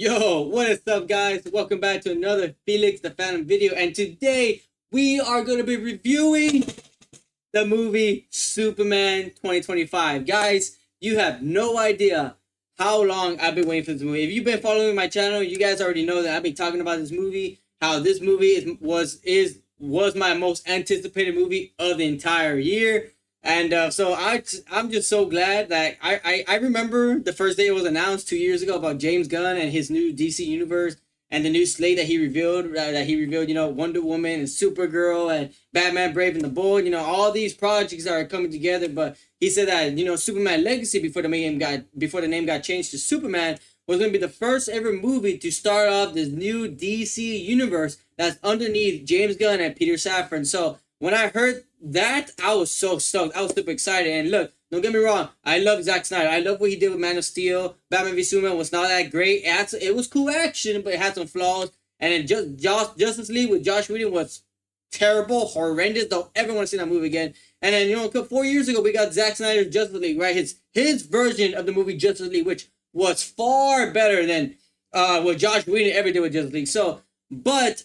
Yo, what is up, guys? Welcome back to another Felix the Phantom video, and today we are going to be reviewing the movie Superman 2025. Guys, you have no idea how long I've been waiting for this movie. If you've been following my channel, you guys already know that I've been talking about this movie, how this movie was my most anticipated movie of the entire year. And so I'm just so glad that I remember the first day it was announced 2 years ago about James Gunn and his new DC universe and the new slate that he revealed, Wonder Woman and Supergirl and Batman Brave and the Bold, all these projects are coming together. But he said that Superman Legacy, before the name got changed to Superman, was going to be the first ever movie to start off this new DC universe that's underneath James Gunn and Peter Safran. So when I heard that, I was so stoked. I was super excited. And look, don't get me wrong, I love Zack Snyder. I love what he did with Man of Steel. Batman v Superman was not that great. It was cool action, but it had some flaws. And then Justice League with Josh Whedon was terrible, horrendous. Don't ever want to see that movie again. And then 4 years ago, we got Zack Snyder's Justice League, right? His version of the movie Justice League, which was far better than what Josh Whedon ever did with Justice League. So, but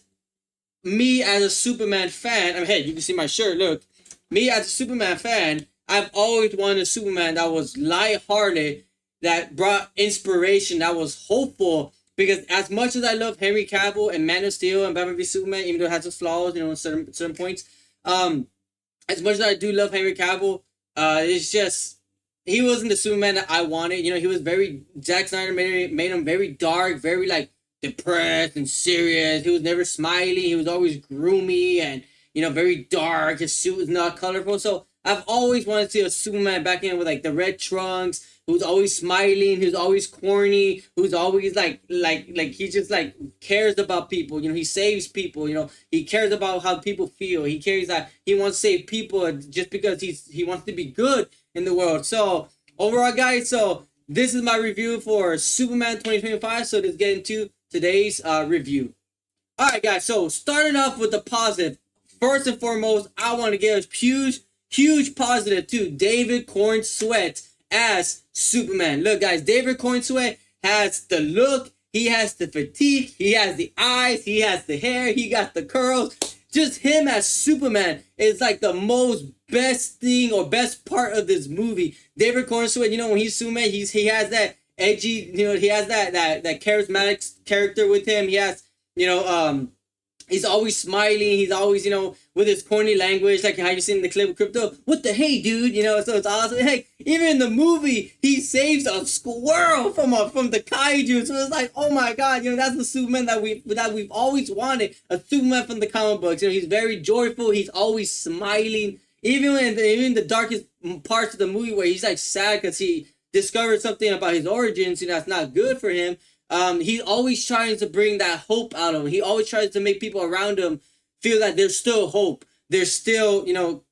me as a Superman fan, hey, you can see my shirt, look. Me as a Superman fan, I've always wanted a Superman that was lighthearted, that brought inspiration, that was hopeful. Because as much as I love Henry Cavill and Man of Steel and Batman v Superman, even though it has its flaws, in certain points, as much as I do love Henry Cavill, it's just he wasn't the Superman that I wanted. He was Zack Snyder made him very dark, very depressed and serious. He was never smiley. He was always gloomy and very dark. His suit was not colorful. So I've always wanted to see a Superman back in with the red trunks, who's always smiling, who's always corny, who's always he just cares about people. He saves people. He cares about how people feel. He cares that he wants to save people just because he wants to be good in the world. So overall, guys, so this is my review for Superman 2025. So let's get into today's review. All right, guys. So starting off with the positive. First and foremost, I want to give a huge positive to David Corenswet as Superman. Look, guys, David Corenswet has the look, he has the fatigue, he has the eyes, he has the hair, he got the curls. Just him as Superman is the most best thing or best part of this movie. David Corenswet, when he's Superman, he has that edgy, he has that charismatic character with him. He has, he's always smiling. He's always, with his corny language, like how you see in the clip of Krypto. What the hey, dude? So it's awesome. Hey, even in the movie, he saves a squirrel from the kaiju. So it's oh my god, that's the Superman that we've always wanted. A Superman from the comic books. He's very joyful. He's always smiling. Even in the darkest parts of the movie where he's sad because he discovered something about his origins, that's not good for him. He always tries to bring that hope out of him. He always tries to make people around him feel that there's still hope. There's still,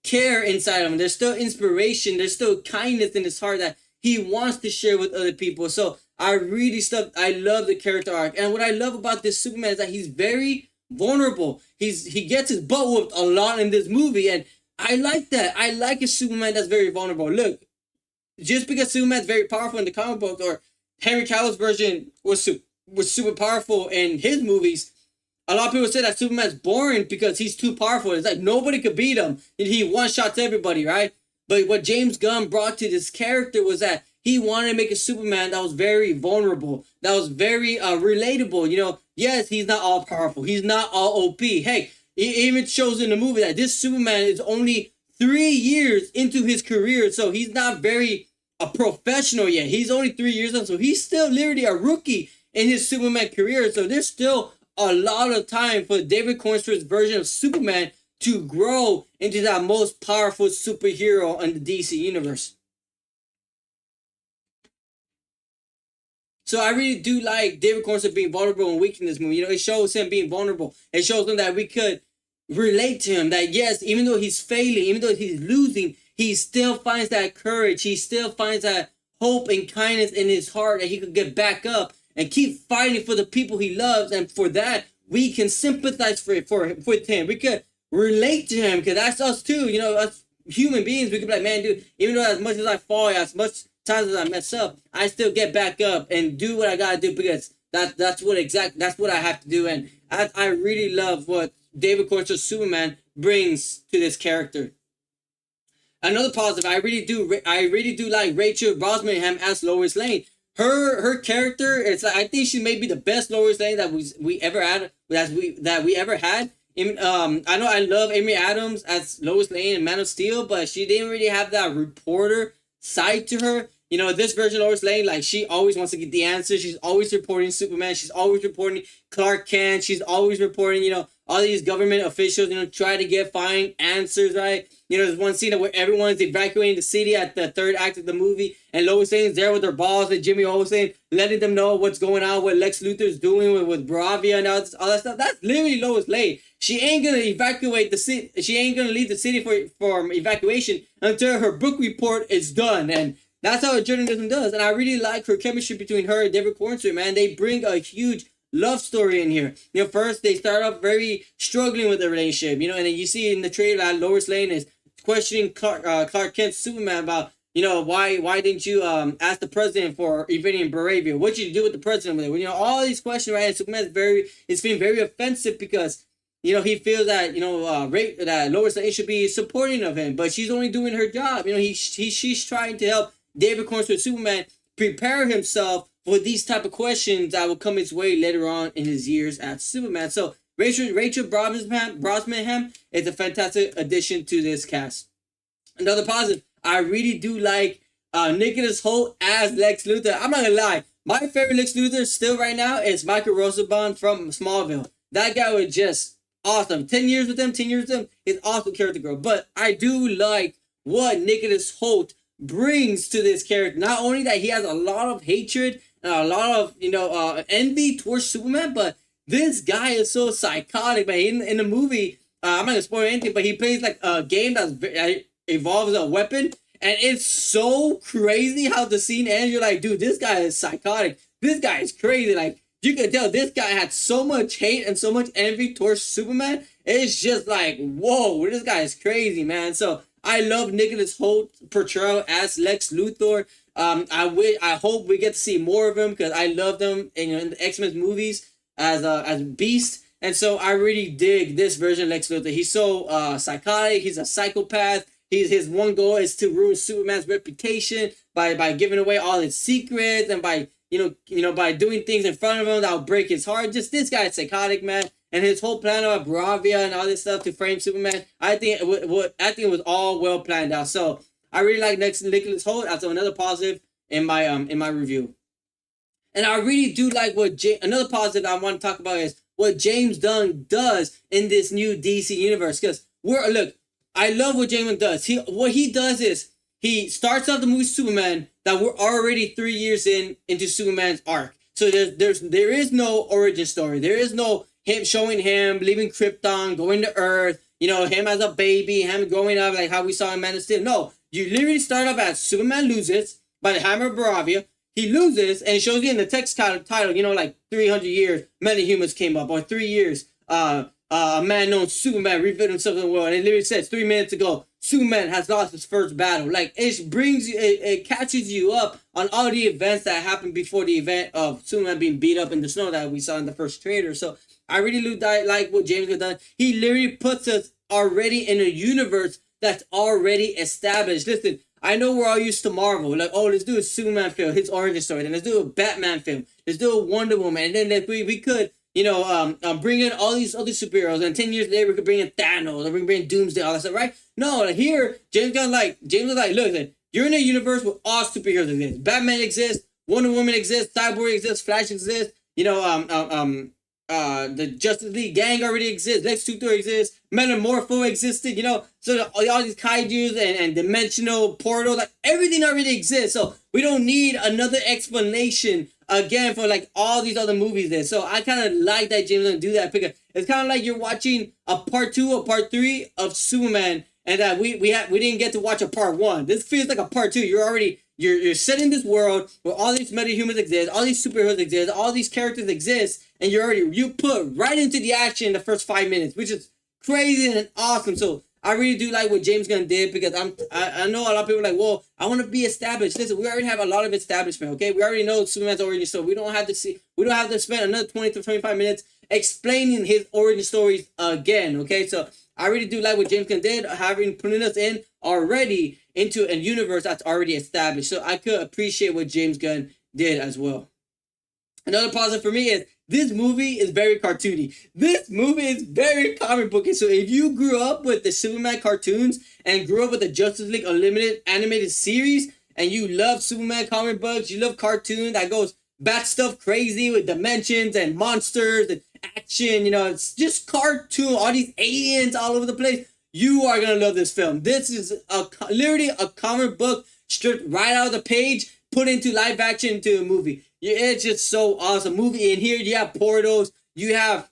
care inside of him. There's still inspiration. There's still kindness in his heart that he wants to share with other people. So I love the character arc. And what I love about this Superman is that he's very vulnerable. He gets his butt whooped a lot in this movie. And I like that. I like a Superman that's very vulnerable. Look, just because Superman's very powerful in the comic book, or Henry Cavill's version was super powerful in his movies, a lot of people say that Superman's boring because he's too powerful. It's nobody could beat him. And he one-shots everybody, right? But what James Gunn brought to this character was that he wanted to make a Superman that was very vulnerable, that was very relatable. Yes, he's not all powerful. He's not all OP. Hey, it even shows in the movie that this Superman is only 3 years into his career. So he's not very a professional yet. He's only 3 years old. So he's still literally a rookie in his Superman career. So there's still a lot of time for David Corenswet's version of Superman to grow into that most powerful superhero in the DC universe. So I really do like David Corenswet being vulnerable and weak in this movie. It shows him being vulnerable. It shows him that we could relate to him. That yes, even though he's failing, even though he's losing, he still finds that courage. He still finds that hope and kindness in his heart that he could get back up and keep fighting for the people he loves. And for that, we can sympathize with him. We could relate to him because that's us too. Us human beings, we could be man, dude, even though as much as I fall, as much times as I mess up, I still get back up and do what I gotta do because That's what I have to do, and I really love what David Corenswet's Superman brings to this character. Another positive, I really do like Rachel Brosnahan as Lois Lane. Her character, it's like, I think she may be the best Lois Lane we ever had, that we ever had. I know I love Amy Adams as Lois Lane in Man of Steel, but she didn't really have that reporter side to her. You know, this version of Lois Lane, like, she always wants to get the answer. She's always reporting Superman. She's always reporting Clark Kent. She's always reporting, all these government officials, try to find answers, right? There's one scene where everyone's evacuating the city at the third act of the movie, and Lois Lane's there with her boss and Jimmy Olsen, letting them know what's going on, what Lex Luthor's doing with Bravia and all that stuff. That's literally Lois Lane. She ain't gonna evacuate the city. She ain't gonna leave the city for evacuation until her book report is done, and that's how journalism does. And I really like her chemistry between her and David Corenswet, man. They bring a huge love story in here. First they start off very struggling with the relationship, and then you see in the trailer that Lois Lane is questioning Clark Kent's Superman about, why didn't you ask the president for evading Bravia? What did you do with the president with it? All these questions, right? And Superman's it's been very offensive because he feels that that Lois Lane should be supporting of him, but she's only doing her job. She's trying to help David Corenswet Superman prepare himself for these type of questions that will come his way later on in his years as Superman. So Rachel Brosnahan is a fantastic addition to this cast. Another positive, I really do like Nicholas Hoult as Lex Luthor. I'm not gonna lie, my favorite Lex Luthor still right now is Michael Rosenbaum from Smallville. That guy was just awesome. 10 years with him, he's awesome character girl. But I do like what Nicholas Hoult brings to this character. Not only that he has a lot of hatred and a lot of envy towards Superman, but this guy is so psychotic, man. In the movie, I'm not gonna spoil anything, but he plays like a game that involves a weapon, and it's so crazy how the scene ends. You're like, dude, this guy is psychotic. This guy is crazy. Like, you can tell this guy had so much hate and so much envy towards Superman. It's just like, whoa, this guy is crazy, man. So I love Nicholas Hoult's portrayal as Lex Luthor. I hope we get to see more of him because I love them in the X-Men movies as Beast, and so I really dig this version of Lex Luthor. He's so psychotic. He's a psychopath. His one goal is to ruin Superman's reputation by giving away all his secrets and by by doing things in front of him that'll break his heart. Just this guy is psychotic, man. And his whole plan of Bravia and all this stuff to frame Superman, I think it was all well planned out. So I really like Nicholas Hoult. That's another positive in my review. And I really do like another positive I want to talk about is what James Gunn does in this new DC universe. Because I love what James Gunn does. What he does is he starts off the movie Superman that we're already 3 years into Superman's arc. So there is no origin story. There is no him showing him leaving Krypton, going to Earth, him as a baby, him growing up like how we saw in Man of Steel. No, you literally start off as Superman loses by the hammer of Bravia. He loses, and it shows you in the text title, like 300 years, metahumans came up, or 3 years, a man known Superman revealed himself in the world. And it literally says 3 minutes ago, Superman has lost his first battle. Like, it catches you up on all the events that happened before the event of Superman being beat up in the snow that we saw in the first trailer. So I really like what James has done. He literally puts us already in a universe that's already established. Listen, I know we're all used to Marvel. Like, oh, let's do a Superman film, his origin story. Then let's do a Batman film. Let's do a Wonder Woman. And then we could, bring in all these other superheroes. And 10 years later, we could bring in Thanos. Or we can bring in Doomsday, all that stuff, right? No, here, James was like, look, you're in a universe where all superheroes exist. Batman exists. Wonder Woman exists. Cyborg exists. Flash exists. The Justice League gang already exists. Lex Luthor exists. Metamorpho existed. So all these kaijus and dimensional portals, like everything already exists. So we don't need another explanation again for like all these other movies there. So I kind of like that James Gunn do that because it's kind of like you're watching a part 2 or part 3 of Superman, and that we didn't get to watch a part 1. This feels like a part 2. You're set in this world where all these metahumans exist, all these superheroes exist, all these characters exist, and you put right into the action in the first 5 minutes, which is crazy and awesome. So I really do like what James Gunn did because I know a lot of people are like, well, I want to be established. Listen, we already have a lot of establishment. Okay, we already know Superman's origin story. We don't have to spend another 20 to 25 minutes explaining his origin stories again. Okay, so I really do like what James Gunn did, having putting us in already into a universe that's already established. So I could appreciate what James Gunn did as well. Another positive for me is this movie is very cartoony. This movie is very comic booky. So if you grew up with the Superman cartoons and grew up with the Justice League Unlimited animated series and you love Superman comic books, you love cartoon that goes bat stuff crazy with dimensions and monsters and action, it's just cartoon, all these aliens all over the place. You are going to love this film. This is literally a comic book stripped right out of the page, put into live action into a movie. It's just so awesome. Movie in here, you have portals, you have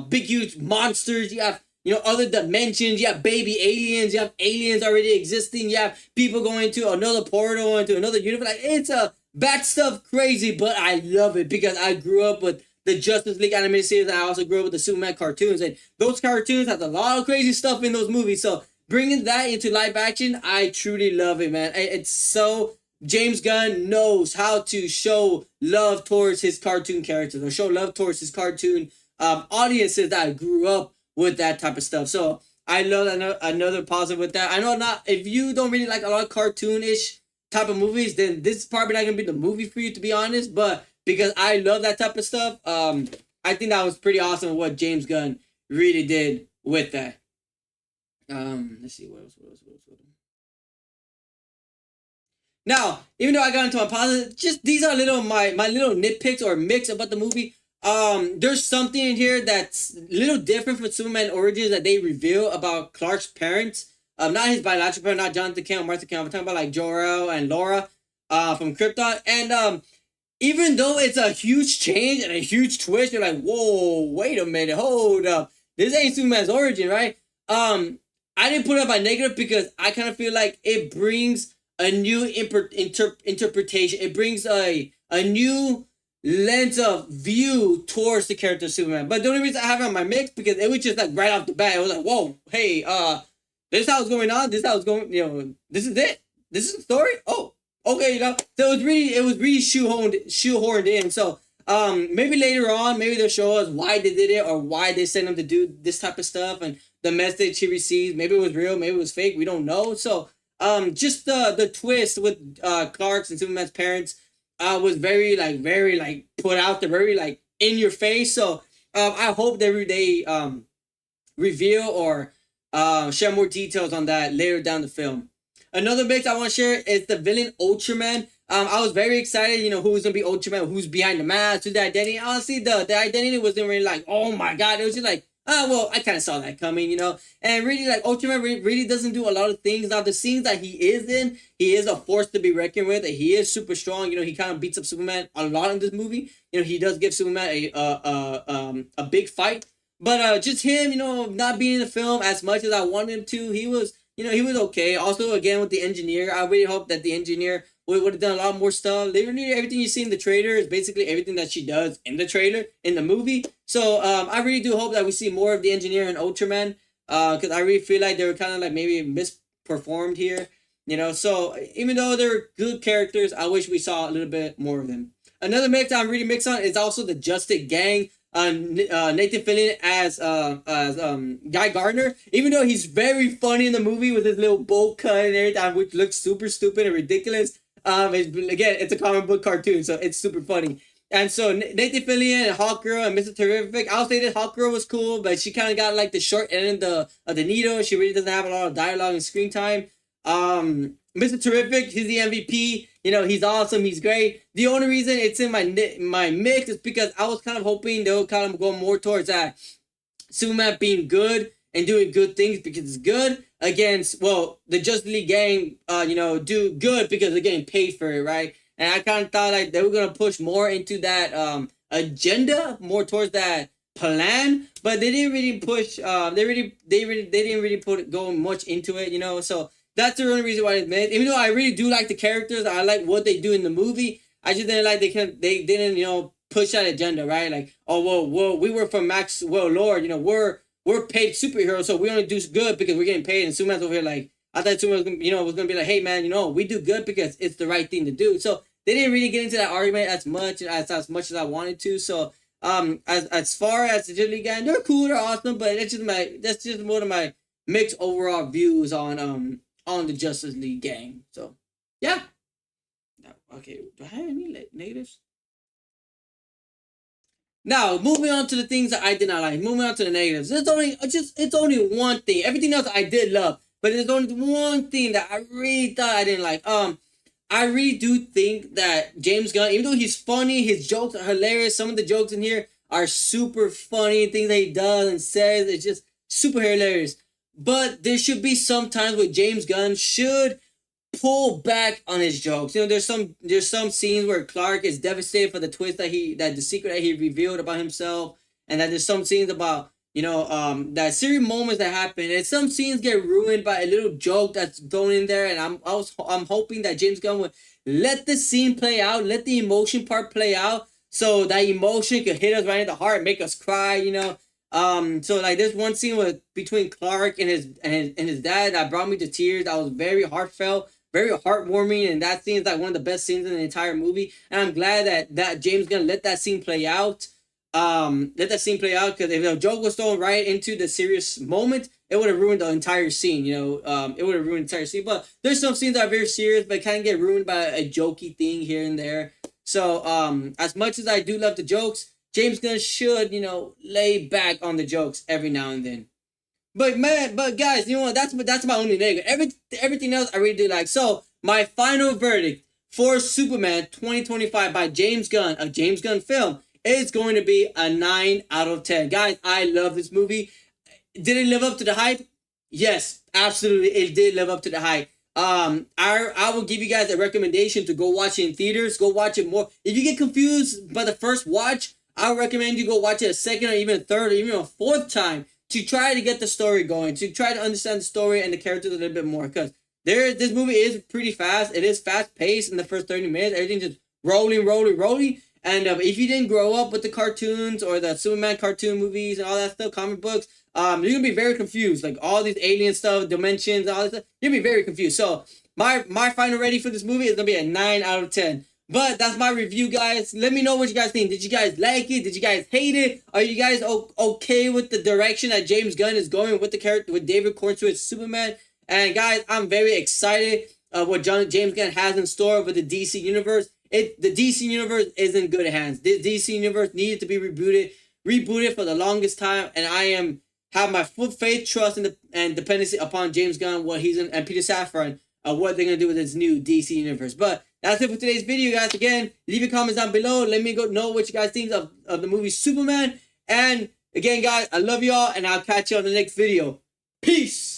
big huge monsters, you have other dimensions, you have baby aliens, you have aliens already existing, you have people going to another portal into another universe. Like, it's a bad stuff crazy, but I love it because I grew up with the Justice League animated series, and I also grew up with the Superman cartoons, and those cartoons have a lot of crazy stuff in those movies. So bringing that into live action, I truly love it, man. It's so James Gunn knows how to show love towards his cartoon characters or show love towards his cartoon audiences that grew up with that type of stuff. So I love another positive with that. I know not if you don't really like a lot of cartoonish type of movies, then this is probably not gonna be the movie for you, to be honest. But because I love that type of stuff, I think that was pretty awesome what James Gunn really did with that. Let's see what else. Now, even though I got into my positive, just these are my little nitpicks or mix about the movie. There's something in here that's a little different from Superman Origins that they reveal about Clark's parents. Not his biological parents, not Jonathan Kent or Martha Kent. I'm talking about like Jor-El and Lara, from Krypton. And even though it's a huge change and a huge twist, you're like, whoa, wait a minute, hold up, this ain't Superman's origin, right? I didn't put it up by negative because I kind of feel like it brings a new interpretation. It brings a new lens of view towards the character of Superman. But the only reason I have it on my mix because it was just like right off the bat, it was like, whoa, hey, this is how it's going on. This is how it's going. This is it. This is the story. Oh, okay. So it was really shoehorned in. So maybe later on, maybe they'll show us why they did it or why they sent him to do this type of stuff and the message he received. Maybe it was real. Maybe it was fake. We don't know. So just the twist with Clark's and Superman's parents was very put out there, very like in your face. So I hope they reveal or share more details on that later down the film. Another mix I want to share is the villain Ultraman. I was very excited, who's gonna be Ultraman, who's behind the mask, who's the identity. Honestly, the identity wasn't really like, oh my god, it was just like, well, I kind of saw that coming, and really like Ultraman really doesn't do a lot of things. Now the scenes that he is in, he is a force to be reckoned with. He is super strong. He kind of beats up Superman a lot in this movie. He does give Superman a big fight. But just him, not being in the film as much as I wanted him to, he was okay. Also, again, with the engineer, I really hope that the engineer would have done a lot more stuff. Literally, everything you see in the trailer is basically everything that she does in the trailer, in the movie. So, I really do hope that we see more of the engineer and Ultraman, because I really feel like they were kind of like maybe misperformed here, So, even though they're good characters, I wish we saw a little bit more of them. Another mix I'm really mixed on is also the Justice Gang. Nathan Fillion as Guy Gardner, even though he's very funny in the movie with his little bowl cut and everything, which looks super stupid and ridiculous. It's a comic book cartoon, so it's super funny. And so Nathan Fillion and Hawkgirl and Mr. Terrific, I'll say that Hawkgirl was cool, but she kind of got like the short end of the needle. She really doesn't have a lot of dialogue and screen time. Mr. Terrific, he's the MVP. He's awesome. He's great. The only reason it's in my mix is because I was kind of hoping they'll kind of go more towards that Superman being good and doing good things because it's good against, the Justice League gang, do good because they're getting paid for it, right? And I kind of thought like they were gonna push more into that agenda, more towards that plan, but they didn't really push. They didn't really go much into it, So that's the only reason why it's made. Even though I really do like the characters, I like what they do in the movie. I just didn't like they didn't push that agenda, right? Like, oh well, we were from Maxwell Lord, we're we're paid superheroes, so we only do good because we're getting paid. And Superman's over here like, I thought Superman was gonna be like, hey man, we do good because it's the right thing to do. So they didn't really get into that argument as much as I wanted to. So as far as the Justice League gang, they're cool, they're awesome, but that's just one of my mixed overall views on the Justice League gang. So yeah. Okay, do I have any negatives? Now, moving on to the things that I did not like. Moving on to the negatives. It's only one thing. Everything else I did love, but there's only one thing that I really thought I didn't like. I really do think that James Gunn, even though he's funny, his jokes are hilarious. Some of the jokes in here are super funny. Things that he does and says, it's just super hilarious. But there should be some times where James Gunn should pull back on his jokes. There's some scenes where Clark is devastated for the twist that the secret that he revealed about himself, and that there's some scenes about that serious moments that happen, and some scenes get ruined by a little joke that's thrown in there. And I'm hoping that James Gunn would let the scene play out, let the emotion part play out, so that emotion could hit us right in the heart, make us cry. So like there's one scene between Clark and his dad that brought me to tears. That was very heartfelt, very heartwarming, and that scene is like one of the best scenes in the entire movie. And I'm glad that James Gunn let that scene play out. Let that scene play out, because if the joke was thrown right into the serious moment, it would have ruined the entire scene. It would have ruined the entire scene. But there's some scenes that are very serious, but kind of get ruined by a jokey thing here and there. So as much as I do love the jokes, James Gunn should lay back on the jokes every now and then. But guys, that's my only negative. Everything else I really do like. So my final verdict for Superman 2025 by James Gunn, a James Gunn film, is going to be a 9 out of 10. Guys, I love this movie. Did it live up to the hype? Yes, absolutely. It did live up to the hype. I will give you guys a recommendation to go watch it in theaters. Go watch it more. If you get confused by the first watch, I would recommend you go watch it a second or even a third or even a fourth time to try to get the story going, to try to understand the story and the characters a little bit more. Because this movie is pretty fast. It is fast paced in the first 30 minutes. Everything's just rolling. And if you didn't grow up with the cartoons or the Superman cartoon movies and all that stuff, comic books, you're going to be very confused. Like all these alien stuff, dimensions, all this stuff, you're going to be very confused. So my final rating for this movie is going to be a 9 out of 10. But that's my review, guys. Let me know what you guys think. Did you guys like it? Did you guys hate it? Are you guys okay with the direction that James Gunn is going with the character, with David Corenswet's Superman? And guys, I'm very excited what James Gunn has in store with the DC universe. The DC universe is in good hands. The DC universe needed to be rebooted for the longest time, and I have my full faith, trust, and dependency upon James Gunn, and Peter Safran, what they're gonna do with this new DC universe. But that's it for today's video, guys. Again, leave your comments down below. Let me know what you guys think of the movie Superman. And again, guys, I love y'all, and I'll catch you on the next video. Peace.